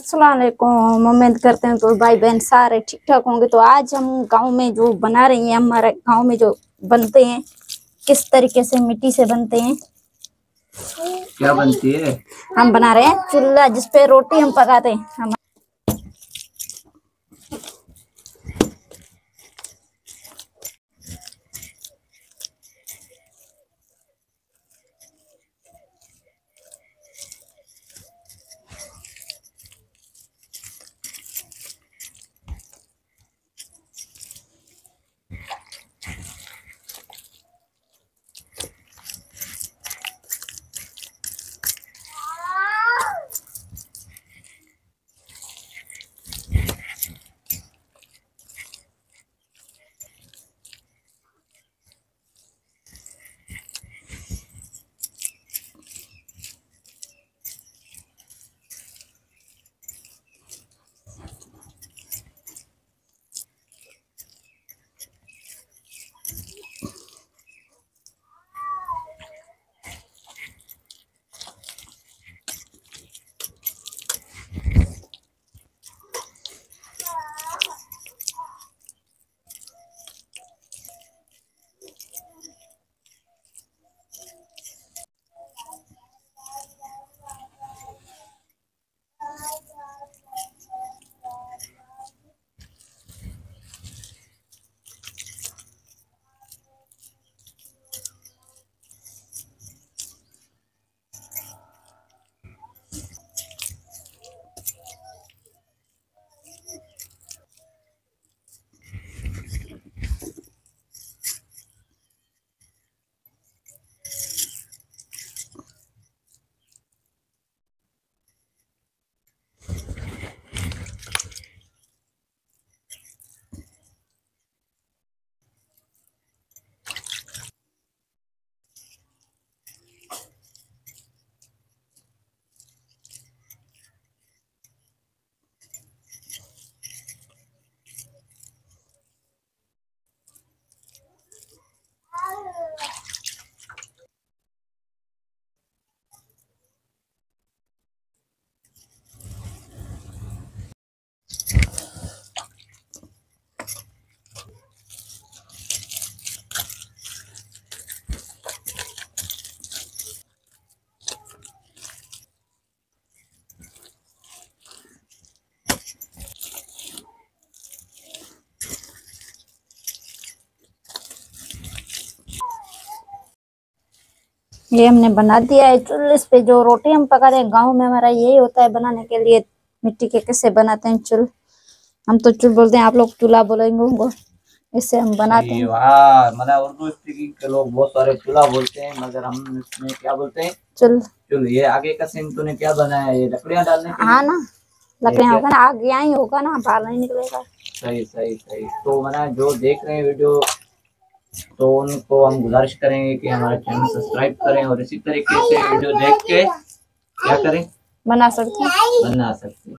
अस्सलाम वालेकुम। उम्मीद करते हैं तो भाई बहन सारे ठीक ठाक होंगे। तो आज हम गांव में जो बना रही हैं, हमारे गांव में जो बनते हैं किस तरीके से मिट्टी से बनते हैं। क्या बनती है? हम बना रहे हैं चूल्हा जिसपे रोटी हम पकाते हैं। हम ये हमने बना दिया है चूल्हे पे जो रोटी हम पकाते हैं। गांव में हमारा यही होता है बनाने के लिए। मिट्टी के कैसे बनाते हैं चूल, हम तो चूल बोलते हैं, आप लोग चूल्हा बोलेंगे उनको। इससे हम बनाते हैं। मतलब उर्दू स्पीकिंग के लोग बहुत सारे चूल्हा बोलते हैं, मगर हम इसमें क्या बोलते हैं? चूल। चूल। ये आगे का सीन तूने क्या बनाया? ये लकड़ियां डालने के लिए? हाँ ना, लकड़ियां होगा ना, आग यहाँ ही होगा ना, बाहर नहीं निकलेगा। सही सही सही। तो मतलब जो देख रहे हैं वीडियो, तो उनको हम गुजारिश करेंगे कि हमारा चैनल सब्सक्राइब करें और इसी तरीके से वीडियो देख के क्या करें, बना सकते हैं। बना सकते हैं।